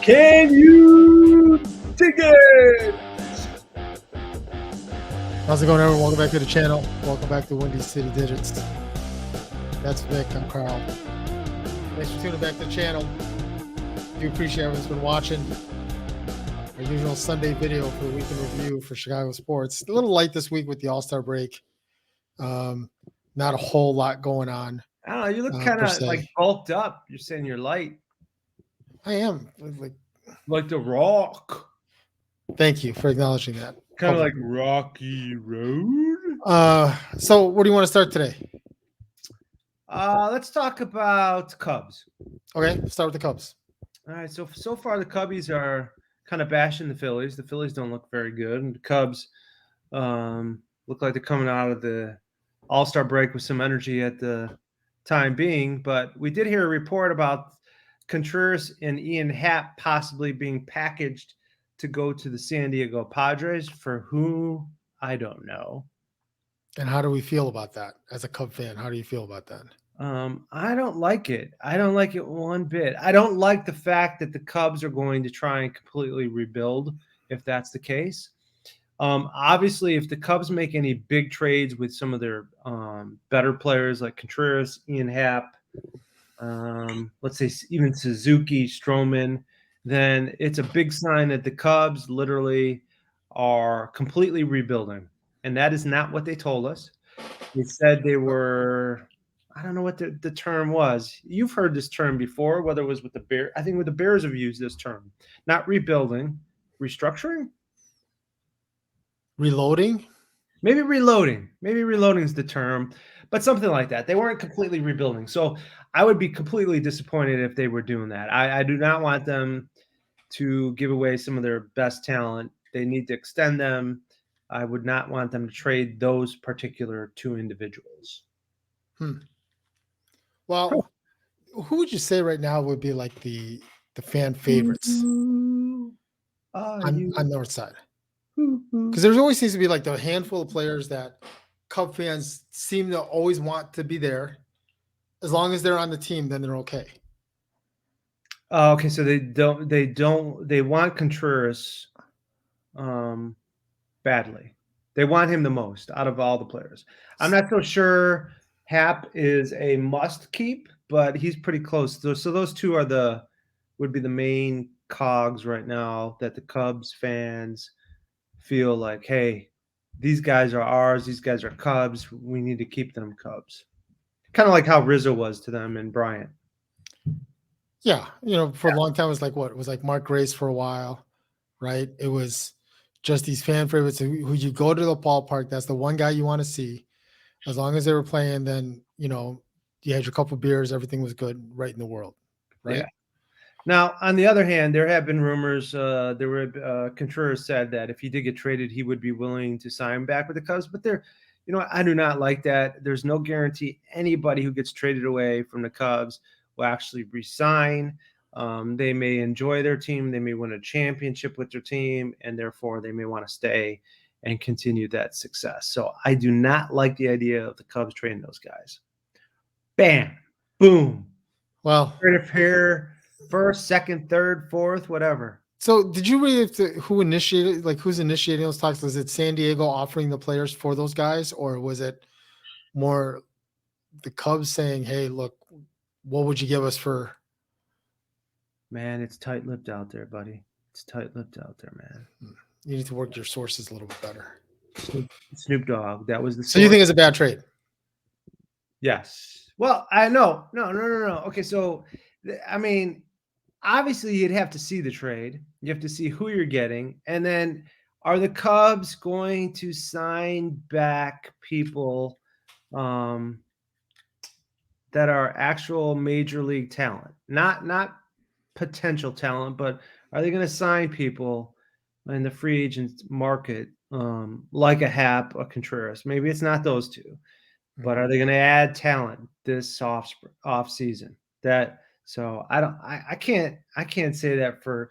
Can you dig it? How's it going, everyone? Welcome back to the channel. Welcome back to Windy City Digits. That's Vic. I'm Carl. Thanks for tuning back to the channel. Do appreciate everyone's been watching. Our usual Sunday video for the weekend review for Chicago sports. A little light this week with the All-Star break. Not a whole lot going on. I don't know. You look kind of like bulked up. You're saying you're light. I am. Like the Rock. Thank you for acknowledging that. Kind of like Rocky Road. So where do you want to start today? Let's talk about Cubs. Okay, let's start with the Cubs. All right. So far the Cubbies are kind of bashing the Phillies. The Phillies don't look very good, and the Cubs look like they're coming out of the All-Star break with some energy at the time being. But we did hear a report about Contreras and Happ possibly being packaged to go to the San Diego Padres. For who, I don't know. And how do we feel about that as a Cub fan? How do you feel about that? I don't like it. I don't like it one bit. I don't like the fact that the Cubs are going to try and completely rebuild if that's the case. Obviously, if the Cubs make any big trades with some of their better players like Contreras, Happ, let's say even Suzuki, Stroman, then it's a big sign that the Cubs literally are completely rebuilding. And that is not what they told us. They said they were, I don't know what the term was. You've heard this term before, whether it was with the Bears. I think with the Bears have used this term. Not rebuilding, restructuring? Reloading? Maybe reloading. Maybe reloading is the term, but something like that. They weren't completely rebuilding. So I would be completely disappointed if they were doing that. I do not want them to give away some of their best talent. They need to extend them. I would not want them to trade those particular two individuals. Well, who would you say right now would be like the fan favorites on the north side? Because there's always seems to be like the handful of players that Cub fans seem to always want to be there. As long as they're on the team, then they're okay. Okay, so they want Contreras badly. They want him the most out of all the players. I'm not so sure Happ is a must keep, but he's pretty close. So those two are would be the main cogs right now that the Cubs fans feel like, hey, these guys are ours. These guys are Cubs. We need to keep them Cubs. Kind of like how Rizzo was to them and Bryant. Yeah, for a long time, it was like what? It was like Mark Grace for a while, right? It was just these fan favorites who you go to the ballpark. That's the one guy you want to see. As long as they were playing, then, you had your couple beers. Everything was good right in the world, right? Yeah. Now, on the other hand, there have been rumors. Contreras said that if he did get traded, he would be willing to sign back with the Cubs. But I do not like that. There's no guarantee anybody who gets traded away from the Cubs will actually resign. They may enjoy their team. They may win a championship with their team, and therefore they may want to stay and continue that success. So I do not like the idea of the Cubs trading those guys. Bam, boom. Well, here, first, second, third, fourth, whatever. So did you read who's initiating those talks? Was it San Diego offering the players for those guys, or was it more the Cubs saying, hey, look, what would you give us for? Man, it's tight-lipped out there, buddy. It's tight-lipped out there, man. You need to work your sources a little bit better. Snoop Dogg, that was the source. So you think it's a bad trade? Yes. Well, I know. No. Okay, so, I mean, obviously you'd have to see the trade. You have to see who you're getting. And then are the Cubs going to sign back people that are actual major league talent? Not potential talent, but are they going to sign people in the free agent market like a Happ, a Contreras? Maybe it's not those two, but are they going to add talent this off season? So I can't say that for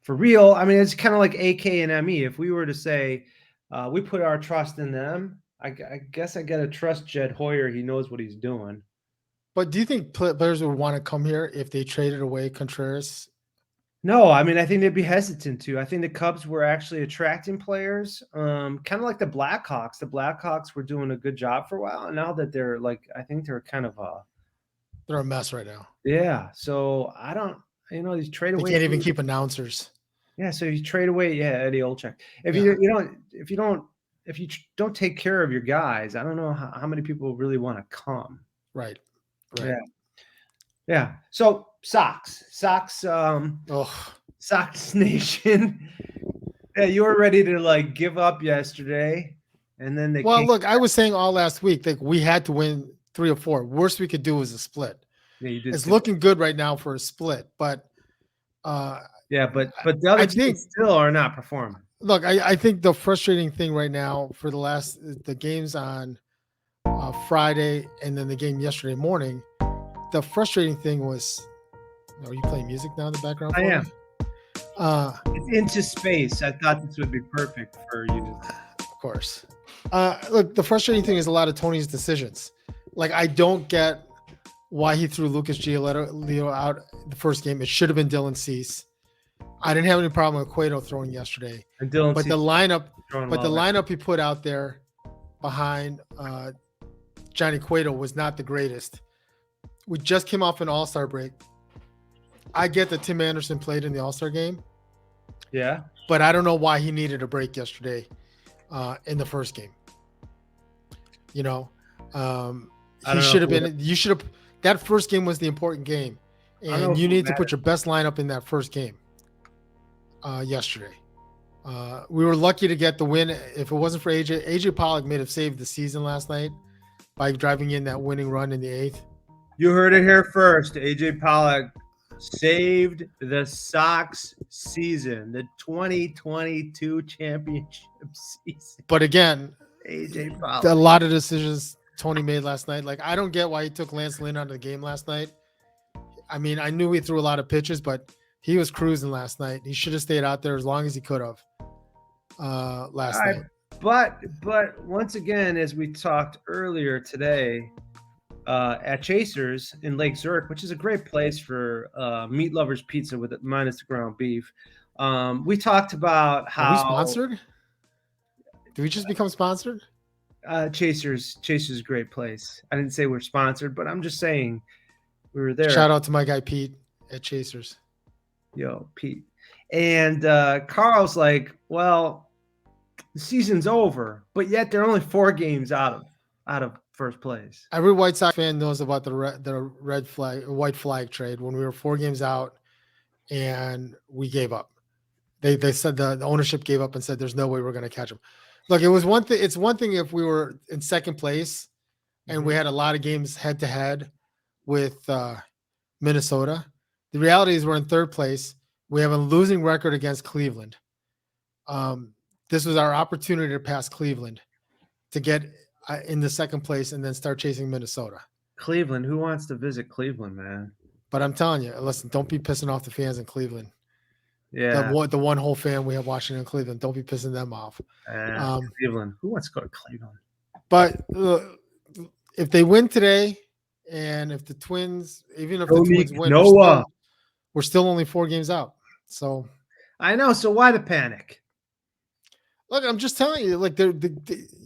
real. I mean, it's kind of like AK and ME. If we were to say we put our trust in them, I guess I got to trust Jed Hoyer. He knows what he's doing. But do you think players would want to come here if they traded away Contreras? No, I mean, I think they'd be hesitant to. I think the Cubs were actually attracting players, kind of like the Blackhawks. The Blackhawks were doing a good job for a while, and now that they're like, I think they're kind of They're a mess right now. yeah. So I don't, these trade They away. can't even keep announcers. Yeah, so you trade away, Eddie Olczyk. If Yeah. if you don't take care of your guys, I don't know how many people really want to come. Right. Yeah. Yeah. So Sox, Oh, Sox Nation. Yeah, you were ready to like give up yesterday, and then they well, came. look, I was saying all last week, like we had to win 3 or 4. Worst we could do was a split. Yeah, you did. It's looking good right now for a split, but yeah, but the other I teams think still are not performing. look, I think the frustrating thing right now for the games on Friday and then the game yesterday morning, the frustrating thing was, are you playing music now in the background? I am. Me? It's Into Space. I thought this would be perfect for you. Of course. Look, the frustrating thing is a lot of Tony's decisions. Like, I don't get why he threw Lucas Giolito out the first game. It should have been Dylan Cease. I didn't have any problem with Cueto throwing yesterday. And Dylan but Cease the lineup, but the lineup he put out there behind Johnny Cueto was not the greatest. We just came off an All-Star break. I get that Tim Anderson played in the All-Star game. Yeah. But I don't know why he needed a break yesterday in the first game. He should have been. You should have. That first game was the important game, and you need to put your best lineup in that first game. Yesterday, we were lucky to get the win. If it wasn't for AJ Pollock may have saved the season last night by driving in that winning run in the 8th. You heard it here first. AJ Pollock saved the Sox season, the 2022 championship season. But again, AJ Pollock. A lot of decisions Tony made last night. Like, I don't get why he took Lance Lynn out of the game last night. I mean, I knew he threw a lot of pitches, but he was cruising last night. He should have stayed out there as long as he could have last night. But once again, as we talked earlier today, at Chasers in Lake Zurich, which is a great place for meat lovers pizza with minus the ground beef. We talked about how. Are we sponsored? Did we just become sponsored? Chasers is a great place. I didn't say we're sponsored, but I'm just saying we were there. Shout out to my guy Pete at Chasers. Yo, Pete. And Carl's like, well, the season's over, but yet they're only 4 games out of first place. Every White Sox fan knows about the white flag trade when we were 4 games out and we gave up. They said the ownership gave up and said there's no way we're going to catch them. Look, it was one thing. It's one thing if we were in second place and we had a lot of games head to head with Minnesota. The reality is we're in third place. We have a losing record against Cleveland. This was our opportunity to pass Cleveland to get in the second place and then start chasing Minnesota. Cleveland, who wants to visit Cleveland, man? But I'm telling you, listen, don't be pissing off the fans in Cleveland. Yeah. The one whole fan we have Washington and Cleveland. Don't be pissing them off. Cleveland. Who wants to go to Cleveland? But if they win today, and if the Twins, even if the Twins win, we're still only 4 games out. So I know. So why the panic? Look, I'm just telling you, like this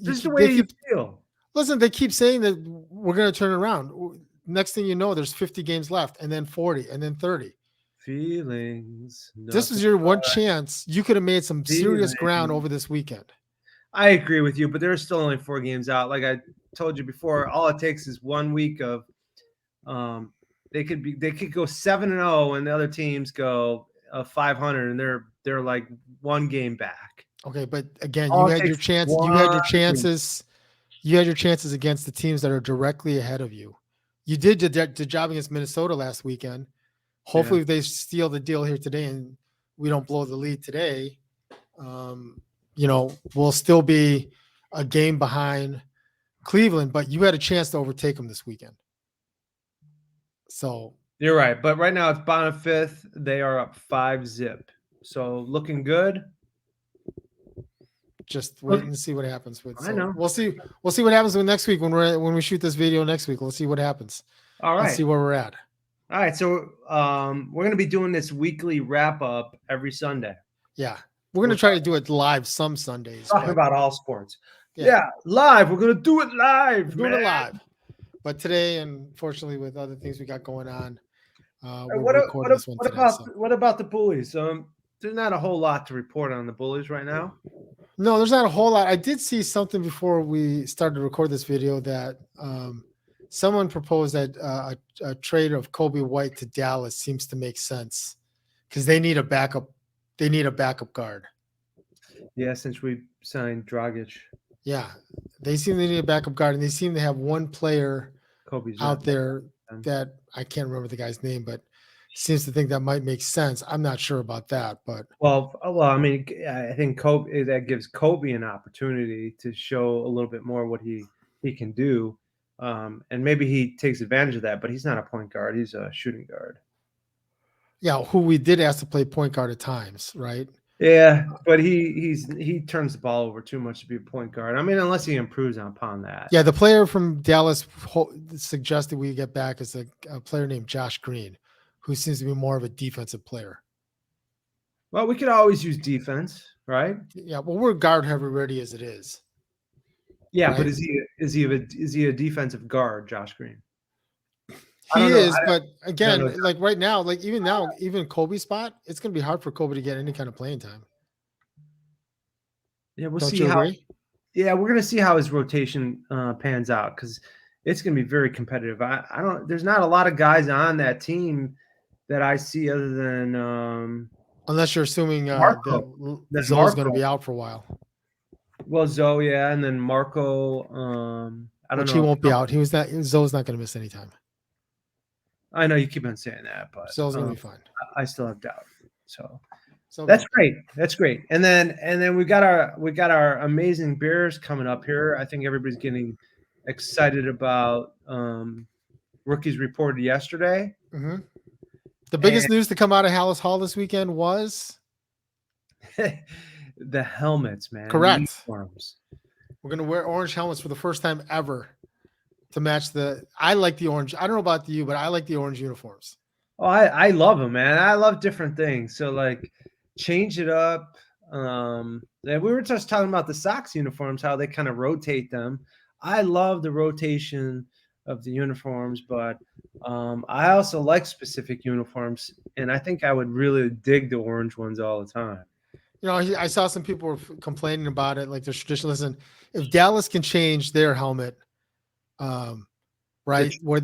is the way you feel. Listen, they keep saying that we're going to turn around. Next thing you know, there's 50 games left, and then 40, and then 30. Feelings. This is your one chance. You could have made some serious ground over this weekend. I agree with you, but there's still only 4 games out. Like I told you before, all it takes is 1 week of they could go 7-0 and the other teams go 500 and they're like 1 game back. Okay, but again, you had your chance. You had your chances. You had your chances against the teams that are directly ahead of you. You did the job against Minnesota last weekend. Hopefully, if they steal the deal here today and we don't blow the lead today, we'll still be a game behind Cleveland. But you had a chance to overtake them this weekend. So you're right, but right now it's bottom 5th. They are up 5-0, so looking good. Just wait and see what happens with. I know we'll see. We'll see what happens with next week when we shoot this video next week. We'll see what happens. All and right. see where we're at. All right. So we're going to be doing this weekly wrap up every Sunday. Yeah, we're We're gonna try to do it live some Sundays, talking but about all sports. yeah, Yeah, live. We're going to do it live, we're doing man. it live. But today, unfortunately, with other things we got going on, we're What, recording this one what today. So about the bullies? There's not a whole lot to report on the bullies right now. no, there's not a whole lot. I did see something before we started to record this video that someone proposed that a trade of Kobe White to Dallas seems to make sense because they need a backup. They need a backup guard. Yeah, since we signed Dragic, Yeah, they seem to need a backup guard, and they seem to have one player Kobe's out not there that I can't remember the guy's name, but seems to think that might make sense. I'm not sure about that, but well, I mean, I think Kobe that gives Kobe an opportunity to show a little bit more what he can do, and maybe he takes advantage of that. But he's not a point guard; he's a shooting guard. yeah, who we did ask to play point guard at times, right? Yeah, but he turns the ball over too much to be a point guard. I mean, unless he improves upon that. Yeah, the player from Dallas suggested we get back is a player named Josh Green, who seems to be more of a defensive player. Well, we could always use defense, right? Yeah, well, we're guard heavy ready as it is. Yeah, right? but is he a defensive guard, Josh Green? He is, but know. again, like right now, like even now, even Kobe's spot, it's going to be hard for Kobe to get any kind of playing time. Yeah, we'll Don't see you how. agree? Yeah, we're gonna see how his rotation pans out because it's gonna be very competitive. I don't. There's not a lot of guys on that team that I see other than Unless you're assuming Marco. that Zoe's going to be out for a while. Well, Zoe, yeah, and then Marco. I don't Which know. he won't be out. Zoe's not going to miss any time. I know you keep on saying that, but Zoe's going to be fine. I still have doubt. So So that's great. That's great. And then we got our amazing Bears coming up here. I think everybody's getting excited about rookies reported yesterday. Mm-hmm. The biggest news to come out of Hallis Hall this weekend was the helmets, man. Correct. Uniforms. We're going to wear orange helmets for the first time ever to match I like the orange. I don't know about you, but I like the orange uniforms. Oh, I love them, man. I love different things. So like change it up. And we were just talking about the Sox uniforms, how they kind of rotate them. I love the rotation of the uniforms, but I also like specific uniforms, and I think I would really dig the orange ones all the time. You know, I saw some people were complaining about it, like the tradition. Listen, if Dallas can change their helmet, right, where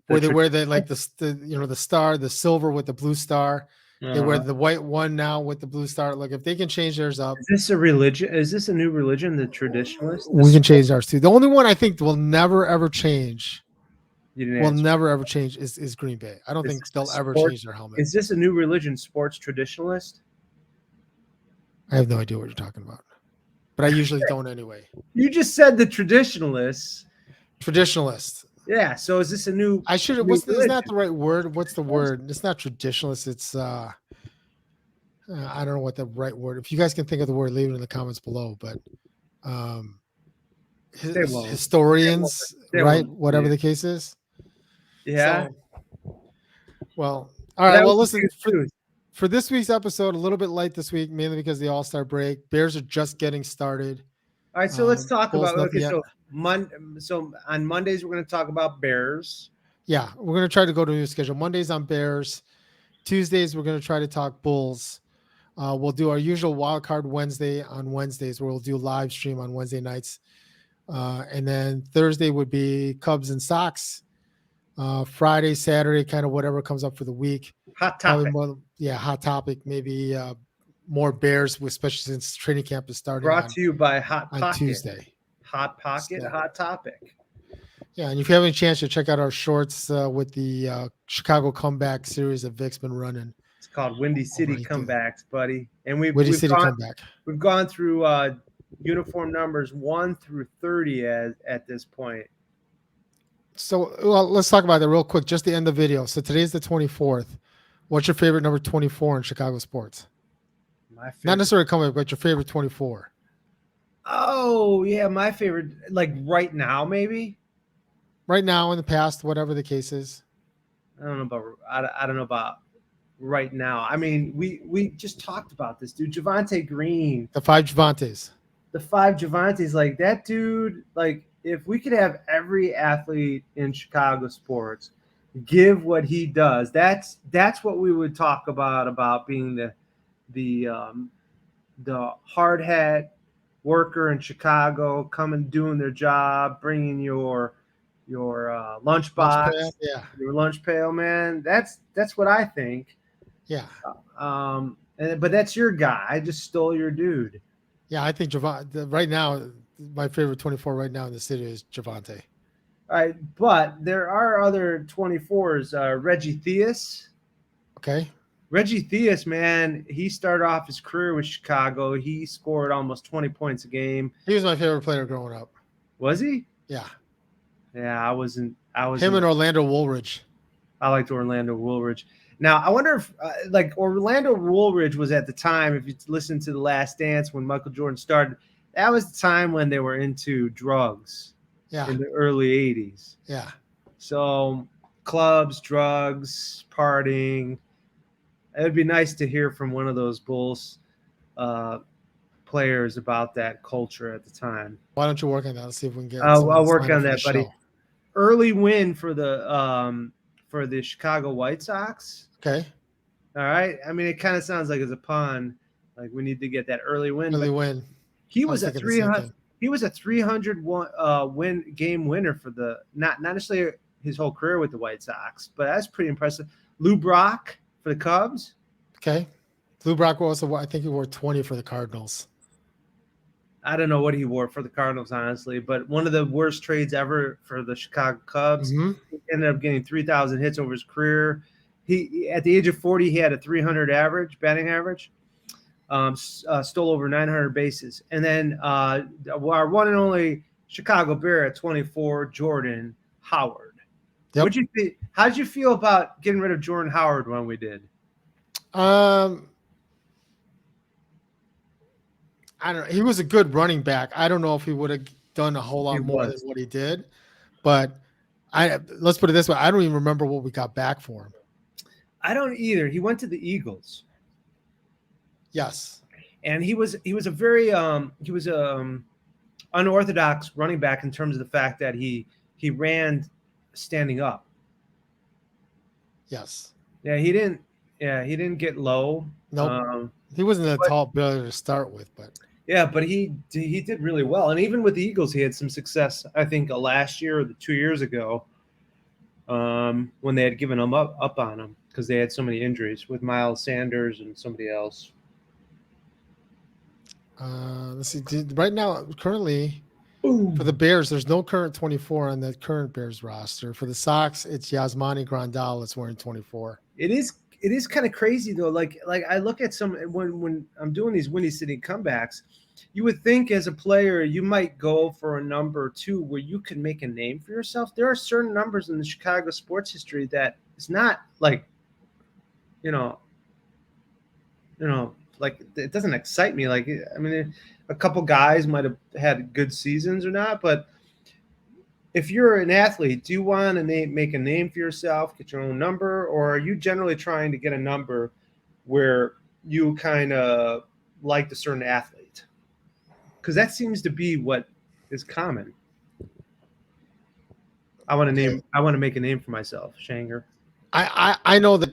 they wear the star, the silver with the blue star. They wear the white one now with the blue star. Like if they can change theirs up, is this a religion? Is this a new religion? The traditionalists? We can change ours too. The only one I think will never ever change. Never ever change is Green Bay. I don't think they'll ever change their helmet. Is this a new religion? Sports traditionalist? I have no idea what you're talking about, but I usually don't anyway. You just said the traditionalists. Traditionalist. Yeah. So is this a new? I should have. Is that the right word? What's the word? It's not traditionalist. It's I don't know what the right word. If you guys can think of the word, leave it in the comments below. But historians, right? Whatever the case is. Yeah. So, well, all right. Well, listen. For this week's episode, a little bit light this week, mainly because of the All-Star break. Bears are just getting started. All right, so let's talk about so on Mondays we're going to talk about Bears. Yeah, we're going to try to go to a new schedule. Mondays on Bears. Tuesdays we're going to try to talk Bulls. We'll do our usual wild card Wednesday on Wednesdays, where we'll do live stream on Wednesday nights. And then Thursday would be Cubs and Sox. Friday, Saturday, kind of whatever comes up for the week. Hot topic. Hot topic. Maybe more Bears, especially since training camp is starting. Brought to you by Hot Pocket. On Tuesday. Hot Pocket, Hot Topic. Yeah, and if you have any chance to check out our shorts with the Chicago comeback series that Vic's been running. It's called Windy City Comebacks, buddy. And we've gone through uniform numbers 1 through 30 at this point. So let's talk about that real quick. Just to end the video. So today's the 24th. What's your favorite number 24 in Chicago sports? My favorite. Not necessarily comic, but your favorite 24. Oh yeah, my favorite. Like right now, maybe. Right now, in the past, whatever the case is. I don't know about right now. I mean, we just talked about this dude, Javante Green, The 5 Javantes. the 5 Javantes. Like that dude. Like if we could have every athlete in Chicago sports give what he does, that's what we would talk about being the the hard hat worker in Chicago, coming doing their job, bringing your Lunch lunchbox, pail. Yeah. your lunch pail, man. That's what I think. Yeah. But that's your guy. I just stole your dude. Yeah. I think right now, my favorite 24 right now in the city is Javante. All right, but there are other 24s. Reggie Theus. Okay. Reggie Theus, man, he started off his career with Chicago. He scored almost 20 points a game. He was my favorite player growing up. Was he? Yeah. Yeah, I wasn't. Him and Orlando Woolridge. I liked Orlando Woolridge. Now, I wonder if, like, Orlando Woolridge was at the time, if you listen to The Last Dance when Michael Jordan started, that was the time when they were into drugs in the early 80s. Yeah. So, clubs, drugs, partying. It would be nice to hear from one of those Bulls players about that culture at the time. Why don't you work on that? Let's see if we can get. I'll work on for that, buddy. show. Early win for the Chicago White Sox. Okay. All right. I mean, it kind of sounds like it's a pun. Like we need to get that early win. Early win. He was a 300. He was a 300 win game winner for the not necessarily his whole career with the White Sox, but that's pretty impressive. Lou Brock for the Cubs. Okay. Lou Brock also, I think he wore 20 for the Cardinals. I don't know what he wore for the Cardinals, honestly, but one of the worst trades ever for the Chicago Cubs. Mm-hmm. He ended up getting 3,000 hits over his career. He at the age of 40, he had a 300 batting average. Stole over 900 bases, and then our one and only Chicago Bear at 24, Jordan Howard. Yep. What'd you think? How did you feel about getting rid of Jordan Howard when we did? I don't know. He was a good running back. I don't know if he would have done a whole lot more than what he did, but let's put it this way. I don't even remember what we got back for him. I don't either. He went to the Eagles. Yes. And he was a very unorthodox running back in terms of the fact that he ran standing up. Yes. Yeah, he didn't get low. Nope. He wasn't a tall player to start with, but yeah, but he did really well. And even with the Eagles, he had some success, I think, last year or 2 years ago, when they had given him up on him because they had so many injuries with Miles Sanders and somebody else. Let's see. Right now, currently, for the Bears, there's no current 24 on the current Bears roster. For the Sox, it's Yasmani Grandal that's wearing 24. It is kind of crazy though. Like I look at some when I'm doing these Windy City comebacks, you would think as a player you might go for a number 2 where you can make a name for yourself. There are certain numbers in the Chicago sports history that it's not like, like it doesn't excite me. Like, I mean, a couple guys might have had good seasons or not, but if you're an athlete, do you want to make a name for yourself, get your own number, or are you generally trying to get a number where you kind of like a certain athlete? Because that seems to be what is common. I want to make a name for myself, Shanger. I know that.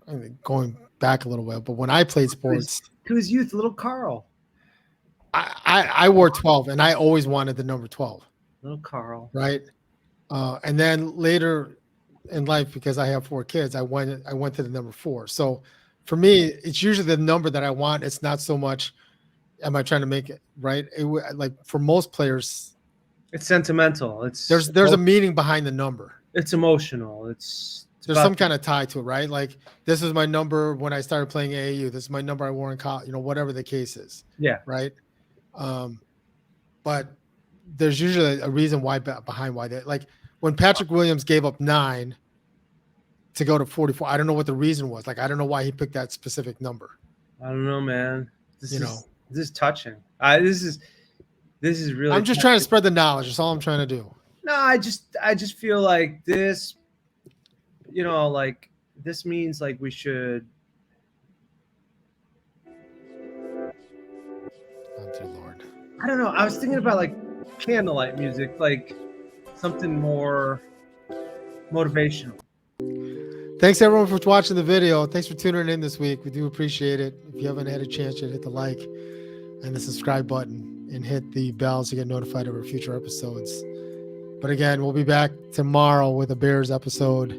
I mean, going back a little bit, but when I played sports, to his youth, little Carl. I wore 12, and I always wanted the number 12. Little Carl. Right. And then later in life, because I have 4 kids, I went to the number 4. So for me, it's usually the number that I want. It's not so much, am I trying to make it right? Like for most players, it's sentimental. There's a meaning behind the number. It's emotional. There's some kind of tie to it, right? Like this is my number when I started playing AAU. This is my number I wore in college, whatever the case is. Yeah. Right. But there's usually a reason behind why that, like when Patrick Williams gave up 9 to go to 44, I don't know what the reason was. Like, I don't know why he picked that specific number. I don't know, man. This is touching. This is really, I'm just trying to spread the knowledge. That's all I'm trying to do. No, I just feel like this you know, like this means like we should. Oh, dear Lord. I don't know. I was thinking about like candlelight music, like something more motivational. Thanks everyone for watching the video. Thanks for tuning in this week. We do appreciate it. If you haven't had a chance yet, hit the like and the subscribe button and hit the bell so you get notified of our future episodes. But again, we'll be back tomorrow with a Bears episode.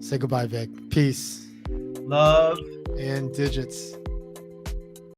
Say goodbye, Vic. Peace. Love and digits.